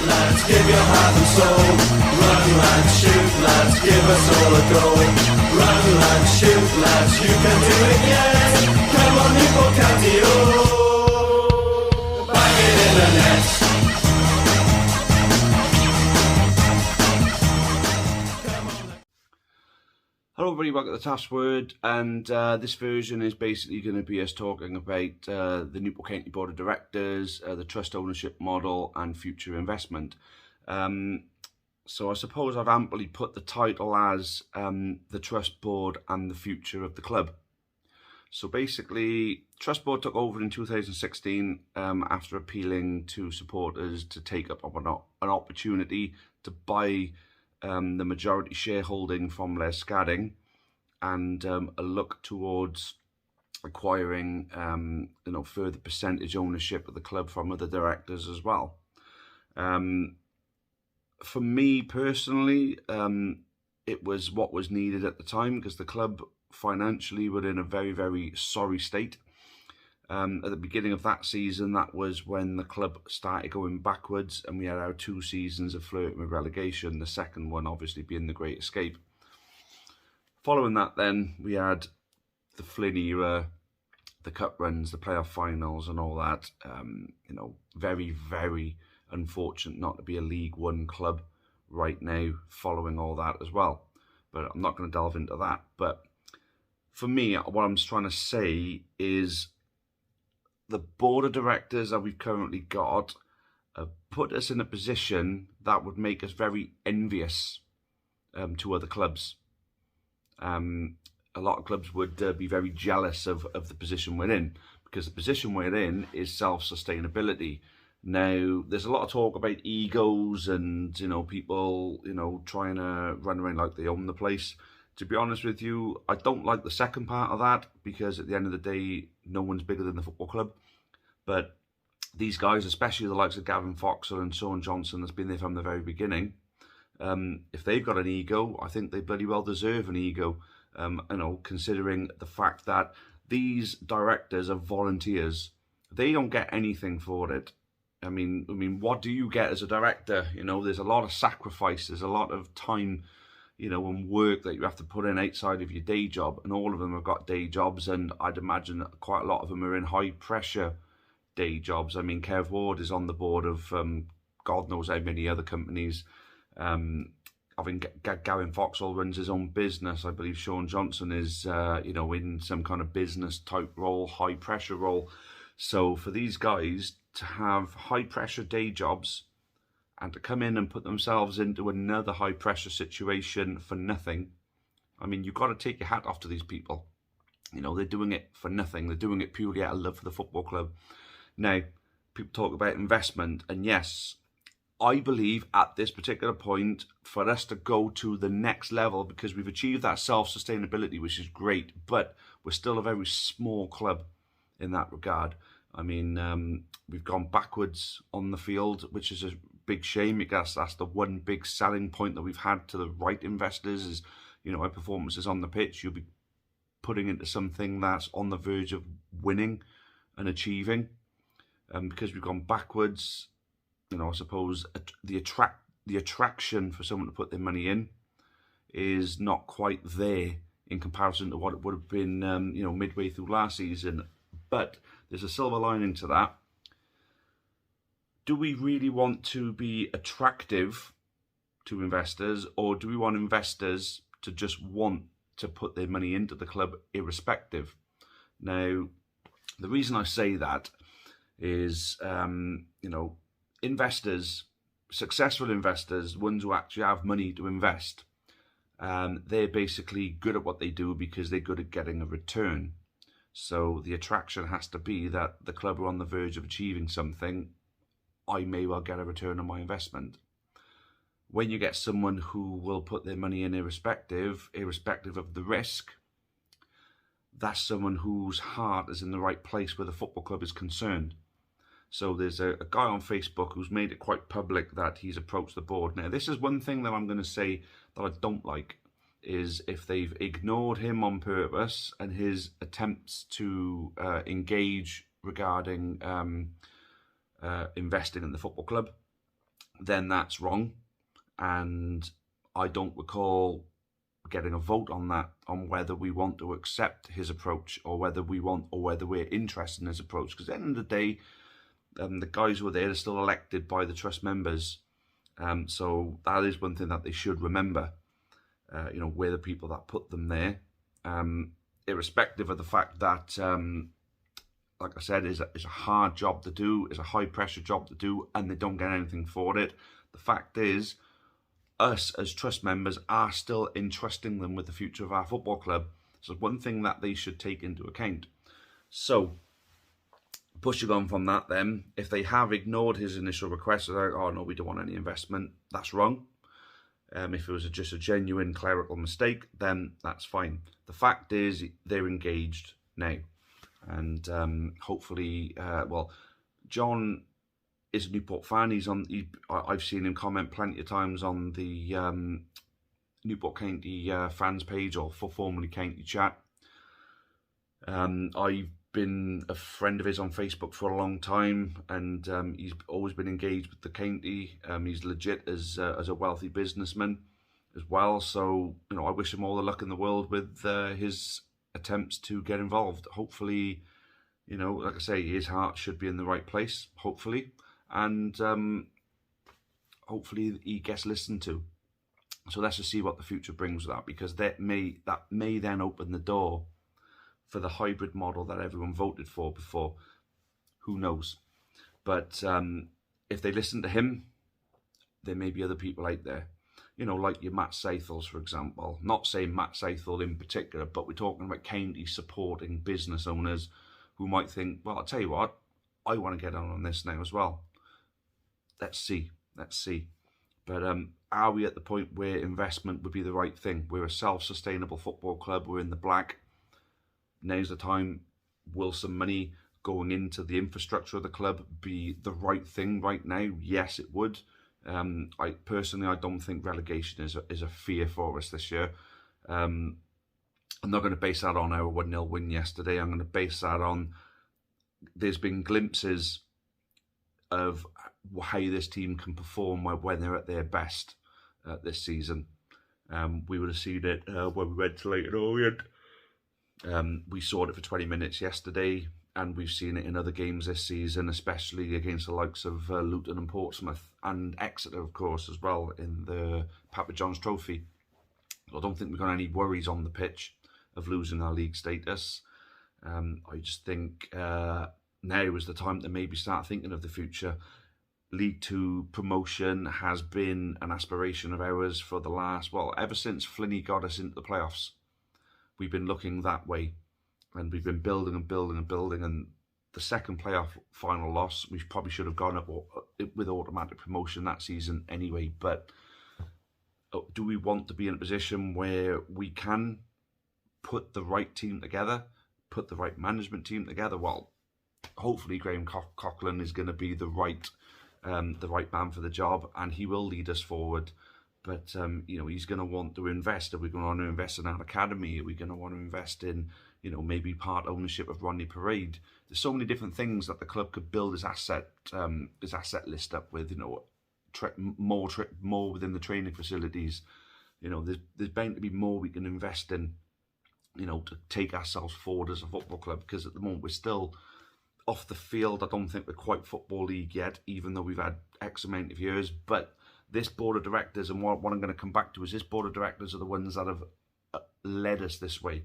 lads, give your heart and soul. Run lads, shoot lads, give us all a go. Run lads, shoot lads, you can do it yet. Come on Newport County, oh, bang it in the net. Hello everybody, welcome to the Taff's Word, and this version is basically going to be us talking about the Newport County Board of Directors, the trust ownership model and future investment. So I suppose I've amply put the title as the Trust Board and the Future of the Club. So basically, Trust Board took over in 2016 after appealing to supporters to take up an opportunity to buy the majority shareholding from Les Scadding and a look towards acquiring further percentage ownership of the club from other directors as well. For me personally, it was what was needed at the time because the club financially were in a very, very sorry state. At the beginning of that season, that was when the club started going backwards and we had our 2 seasons of flirting with relegation, the second one obviously being the Great Escape. Following that then, we had the Flynn era, the cup runs, the playoff finals and all that. Very, very unfortunate not to be a League One club right now following all that as well. But I'm not going to delve into that. But for me, what I'm trying to say is the board of directors that we've currently got put us in a position that would make us very envious to other clubs. A lot of clubs would be very jealous of the position we're in, because the position we're in is self-sustainability. Now, there's a lot of talk about egos and, people, trying to run around like they own the place. To be honest with you, I don't like the second part of that, because at the end of the day, no one's bigger than the football club. But these guys, especially the likes of Gavin Foxall and Sean Johnson, that's been there from the very beginning, if they've got an ego, I think they bloody well deserve an ego, considering the fact that these directors are volunteers. They don't get anything for it. I mean, what do you get as a director? There's a lot of sacrifice, there's a lot of time, and work that you have to put in outside of your day job, and all of them have got day jobs, and I'd imagine quite a lot of them are in high pressure day jobs. I mean, Kev Ward is on the board of God knows how many other companies. I think Gavin Foxall runs his own business. I believe Sean Johnson is, in some kind of business type role, high pressure role. So for these guys to have high pressure day jobs and to come in and put themselves into another high pressure situation for nothing, I mean, you've got to take your hat off to these people. They're doing it for nothing. They're doing it purely out of love for the football club. Now, people talk about investment, and yes, I believe at this particular point, for us to go to the next level, because we've achieved that self-sustainability, which is great, but we're still a very small club in that regard. I mean, we've gone backwards on the field, which is a big shame, because that's the one big selling point that we've had to the right investors is, our performances on the pitch. You'll be putting into something that's on the verge of winning and achieving. Because we've gone backwards, I suppose the attraction for someone to put their money in is not quite there in comparison to what it would have been, midway through last season. But there's a silver lining to that. Do we really want to be attractive to investors, or do we want investors to just want to put their money into the club irrespective? Now, the reason I say that is, investors, successful investors, ones who actually have money to invest, they're basically good at what they do because they're good at getting a return. So the attraction has to be that the club are on the verge of achieving something. I may well get a return on my investment. When you get someone who will put their money in irrespective of the risk, that's someone whose heart is in the right place where the football club is concerned. So there's a guy on Facebook who's made it quite public that he's approached the board. Now, this is one thing that I'm going to say that I don't like, is if they've ignored him on purpose and his attempts to engage regarding investing in the football club. then that's wrong. And I don't recall getting a vote on that, on whether we want to accept his approach or whether we're interested in his approach. Because at the end of the day, the guys who are there are still elected by the trust members. So that is one thing that they should remember. We're the people that put them there, irrespective of the fact that, like I said, is a hard job to do, is a high pressure job to do, and they don't get anything for it. The fact is, us as trust members are still entrusting them with the future of our football club. So one thing that they should take into account. So pushing on from that then, if they have ignored his initial request, like, oh no, we don't want any investment, that's wrong. If it was just a genuine clerical mistake, then that's fine. The fact is, they're engaged now. And hopefully, John is a Newport fan. I've seen him comment plenty of times on the Newport County fans page, or formerly County Chat. I've been a friend of his on Facebook for a long time, and he's always been engaged with the county. He's legit as a wealthy businessman as well. So I wish him all the luck in the world with his attempts to get involved. Hopefully, like I say, his heart should be in the right place. Hopefully. And hopefully he gets listened to. So let's just see what the future brings with that, because that may then open the door for the hybrid model that everyone voted for before. Who knows? But if they listen to him, there may be other people out there, like your Matt Seithels, for example. Not saying Matt Seithel in particular, but we're talking about county supporting business owners who might think, well, I'll tell you what, I want to get on this now as well. Let's see. But are we at the point where investment would be the right thing? We're a self-sustainable football club. We're in the black. Now's the time. Will some money going into the infrastructure of the club be the right thing right now? Yes, it would. I don't think relegation is a fear for us this year. I'm not going to base that on our 1-0 win yesterday. I'm going to base that on there's been glimpses of how this team can perform when they're at their best this season. We would have seen it when we went to Leighton Orient. We saw it for 20 minutes yesterday, and we've seen it in other games this season, especially against the likes of Luton and Portsmouth, and Exeter, of course, as well, in the Papa John's Trophy. I don't think we've got any worries on the pitch of losing our league status. I just think now is the time to maybe start thinking of the future. League 2 promotion has been an aspiration of ours for the last, ever since Flinney got us into the playoffs. We've been looking that way, and we've been building, and the second playoff final loss, we probably should have gone up with automatic promotion that season anyway. But do we want to be in a position where we can put the right team together, put the right management team together? Well, hopefully Graham Coughlin is going to be the right man for the job, and he will lead us forward. But he's going to want to invest. Are we going to want to invest in our academy? Are we going to want to invest in maybe part ownership of Rodney Parade? There's so many different things that the club could build his asset list up with. More within the training facilities. There's bound to be more we can invest in. To take ourselves forward as a football club, because at the moment we're still off the field. I don't think we're quite Football League yet, even though we've had X amount of years. But this board of directors, and what I'm going to come back to, is this board of directors are the ones that have led us this way.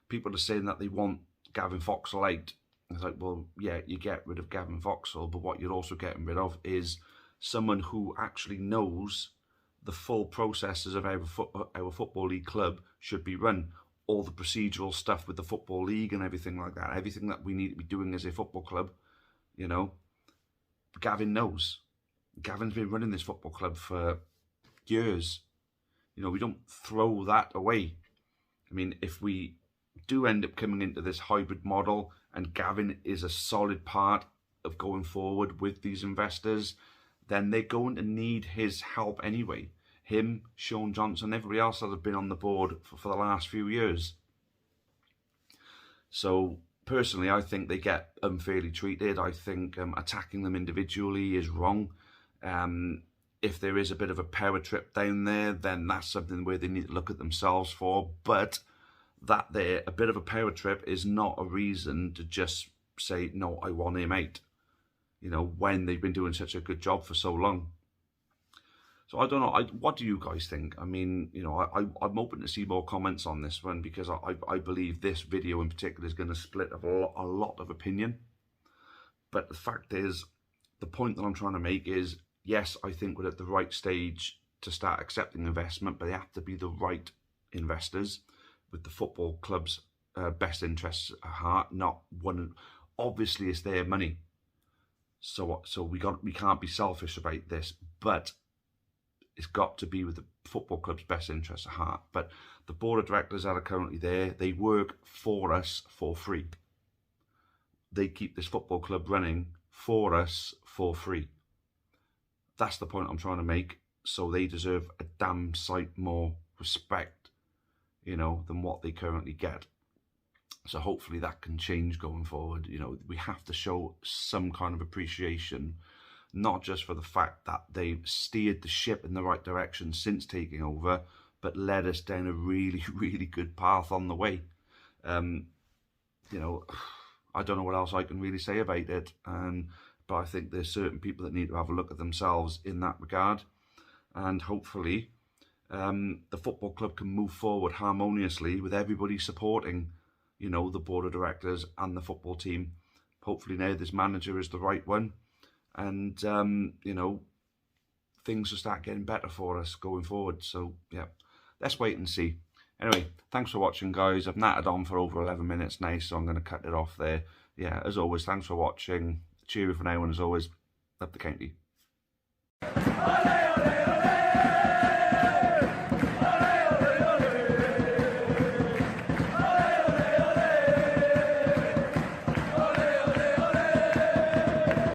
People are saying that they want Gavin Foxall out. It's like, well, yeah, you get rid of Gavin Foxall, but what you're also getting rid of is someone who actually knows the full processes of our Football League club should be run. All the procedural stuff with the Football League and everything like that, everything that we need to be doing as a football club, Gavin knows. Gavin's been running this football club for years. We don't throw that away. I mean, if we do end up coming into this hybrid model and Gavin is a solid part of going forward with these investors, then they're going to need his help anyway. Him, Sean Johnson, everybody else that have been on the board for the last few years. So personally, I think they get unfairly treated. I think attacking them individually is wrong. if there is a bit of a power trip down there, then that's something where they need to look at themselves for. But that there, a bit of a power trip is not a reason to just say, no, I want him out, you know, when they've been doing such a good job for so long. So I don't know, what do you guys think? I mean, you know, I'm open to see more comments on this one, because I believe this video in particular is going to split a lot of opinion. But the fact is, the point that I'm trying to make is, yes, I think we're at the right stage to start accepting investment, but they have to be the right investors with the football club's best interests at heart, not one. Obviously, it's their money, so we can't be selfish about this, but it's got to be with the football club's best interests at heart. But the board of directors that are currently there, they work for us for free. They keep this football club running for us for free. That's the point I'm trying to make. So they deserve a damn sight more respect, you know, than what they currently get. So hopefully that can change going forward. You know, we have to show some kind of appreciation, not just for the fact that they've steered the ship in the right direction since taking over, but led us down a really, really good path on the way. You know, I don't know what else I can really say about it. But I think there's certain people that need to have a look at themselves in that regard. And hopefully the football club can move forward harmoniously with everybody supporting, you know, the board of directors and the football team. Hopefully now this manager is the right one. And, you know, things will start getting better for us going forward. So, yeah, let's wait and see. Anyway, thanks for watching, guys. I've nattered on for over 11 minutes now, so I'm going to cut it off there. Yeah, as always, thanks for watching. Cheery for now, and as always, up the county. Ole, ole, ole.